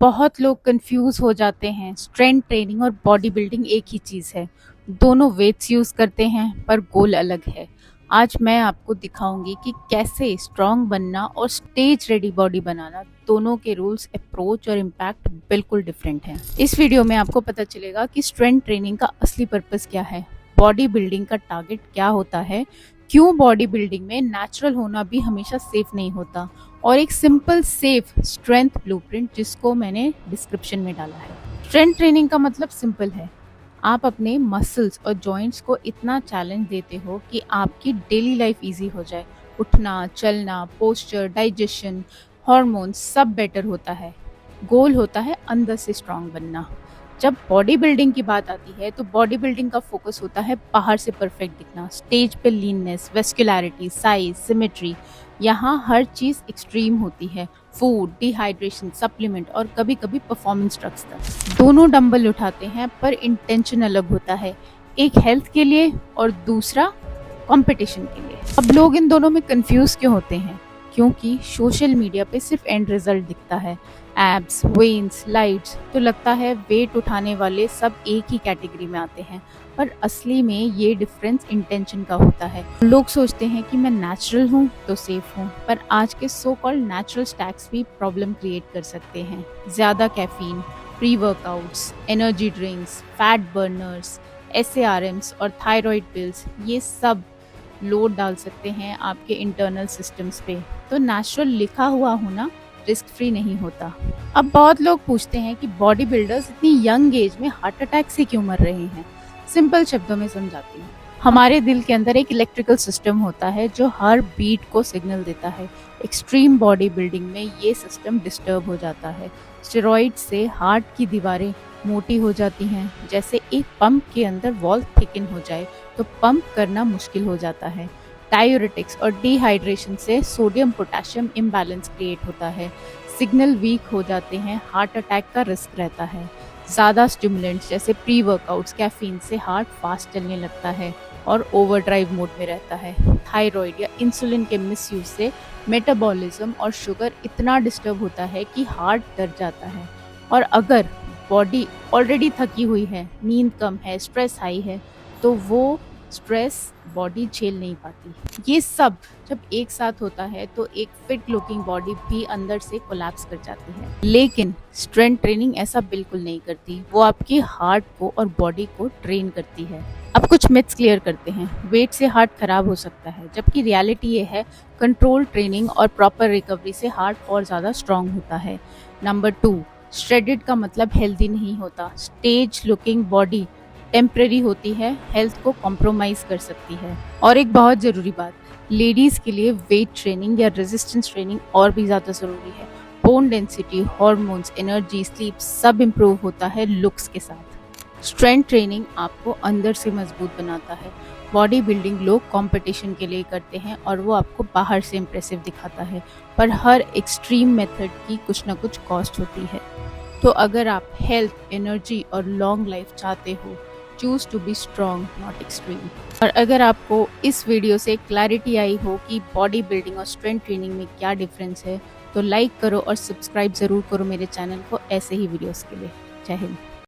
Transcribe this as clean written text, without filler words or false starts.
बहुत लोग कंफ्यूज हो जाते हैं। स्ट्रेंथ ट्रेनिंग और बॉडी बिल्डिंग एक ही चीज़ है। दोनों वेट्स यूज़ करते हैं पर गोल अलग है। आज मैं आपको दिखाऊंगी कि कैसे स्ट्रांग बनना और स्टेज रेडी बॉडी बनाना, दोनों के रूल्स, अप्रोच और इम्पैक्ट बिल्कुल डिफरेंट हैं। इस वीडियो में आपको पता चलेगा कि स्ट्रेंथ ट्रेनिंग का असली पर्पस क्या है, बॉडी बिल्डिंग का टारगेट क्या होता है, क्यों बॉडी बिल्डिंग में नेचुरल होना भी हमेशा सेफ नहीं होता, और एक सिंपल सेफ स्ट्रेंथ ब्लूप्रिंट जिसको मैंने डिस्क्रिप्शन में डाला है। स्ट्रेंथ ट्रेनिंग का मतलब सिंपल है, आप अपने मसल्स और जॉइंट्स को इतना चैलेंज देते हो कि आपकी डेली लाइफ इजी हो जाए। उठना, चलना, पोस्चर, डाइजेशन, हार्मोन्स सब बेटर होता है। गोल होता है अंदर से स्ट्रांग बनना। जब बॉडी बिल्डिंग की बात आती है तो बॉडी बिल्डिंग का फोकस होता है बाहर से परफेक्ट दिखना, स्टेज पे लीननेस, वेस्कुलैरिटी, साइज, सिमेट्री। यहाँ हर चीज़ एक्सट्रीम होती है, फूड, डिहाइड्रेशन, सप्लीमेंट और कभी कभी परफॉर्मेंस ड्रग्स तक। दोनों डंबल उठाते हैं पर इंटेंशन अलग होता है, एक हेल्थ के लिए और दूसरा कंपटीशन के लिए। अब लोग इन दोनों में कंफ्यूज क्यों होते हैं? क्योंकि सोशल मीडिया पे सिर्फ एंड रिजल्ट दिखता है, एब्स, वेन्स, लाइट्स, तो लगता है वेट उठाने वाले सब एक ही कैटेगरी में आते हैं, पर असली में ये डिफरेंस इंटेंशन का होता है। लोग सोचते हैं कि मैं नेचुरल हूँ तो सेफ हूँ, पर आज के सो कॉल्ड नेचुरल स्टैक्स भी प्रॉब्लम क्रिएट कर सकते हैं। ज़्यादा caffeine, pre workouts, energy drinks, fat Berners, SARMs और थायराइड पिल्स, ये सब लोड डाल सकते हैं आपके इंटरनल सिस्टम्स पे। तो नेचुरल लिखा हुआ होना रिस्क फ्री नहीं होता। अब बहुत लोग पूछते हैं कि बॉडी बिल्डर्स इतनी यंग एज में हार्ट अटैक से क्यों मर रहे हैं। सिंपल शब्दों में समझाती हूँ। हमारे दिल के अंदर एक इलेक्ट्रिकल सिस्टम होता है जो हर बीट को सिग्नल देता है। एक्सट्रीम बॉडी बिल्डिंग में ये सिस्टम डिस्टर्ब हो जाता है। स्टेरॉइड से हार्ट की दीवारें मोटी हो जाती हैं, जैसे एक पंप के अंदर वॉल थिकन हो जाए तो पंप करना मुश्किल हो जाता है। डायूरेटिक्स और डिहाइड्रेशन से सोडियम पोटेशियम इम्बैलेंस क्रिएट होता है, सिग्नल वीक हो जाते हैं, हार्ट अटैक का रिस्क रहता है। ज़्यादा स्टिमुलेंट्स जैसे प्री वर्कआउट्स, कैफीन से हार्ट फास्ट चलने लगता है और ओवरड्राइव मोड में रहता है। थायराइड या इंसुलिन के मिसयूज से मेटाबॉलिज्म और शुगर इतना डिस्टर्ब होता है कि हार्ट डर जाता है। और अगर बॉडी ऑलरेडी थकी हुई है, नींद कम है, स्ट्रेस हाई है, तो वो स्ट्रेस बॉडी झेल नहीं पाती। ये सब जब एक साथ होता है तो एक फिट लुकिंग बॉडी भी अंदर से कोलैप्स कर जाती है। लेकिन स्ट्रेंथ ट्रेनिंग ऐसा बिल्कुल नहीं करती, वो आपकी हार्ट को और बॉडी को ट्रेन करती है। अब कुछ मिथ्स क्लियर करते हैं। वेट से हार्ट खराब हो सकता है, जबकि रियलिटी ये है कंट्रोल ट्रेनिंग और प्रॉपर रिकवरी से हार्ट और ज़्यादा स्ट्रांग होता है। नंबर 2, श्रेडेड का मतलब हेल्दी नहीं होता। स्टेज लुकिंग बॉडी टेम्परेरी होती है, हेल्थ को कॉम्प्रोमाइज़ कर सकती है। और एक बहुत ज़रूरी बात, लेडीज़ के लिए वेट ट्रेनिंग या रेजिस्टेंस ट्रेनिंग और भी ज़्यादा ज़रूरी है। Bone density, hormones, energy, sleep सब इम्प्रूव होता है लुक्स के साथ। स्ट्रेंथ ट्रेनिंग आपको अंदर से मजबूत बनाता है। बॉडी बिल्डिंग लोग कंपटीशन के लिए करते हैं और वो आपको बाहर से इम्प्रेसिव दिखाता है, पर हर एक्सट्रीम मेथड की कुछ ना कुछ कॉस्ट होती है। तो अगर आप हेल्थ, एनर्जी और लॉन्ग लाइफ चाहते हो, choose to be strong, not extreme. और अगर आपको इस वीडियो से क्लैरिटी आई हो कि बॉडी बिल्डिंग और स्ट्रेंथ ट्रेनिंग में क्या डिफरेंस है, तो लाइक करो और सब्सक्राइब ज़रूर करो मेरे चैनल को ऐसे ही वीडियोस के लिए। जय हिंद।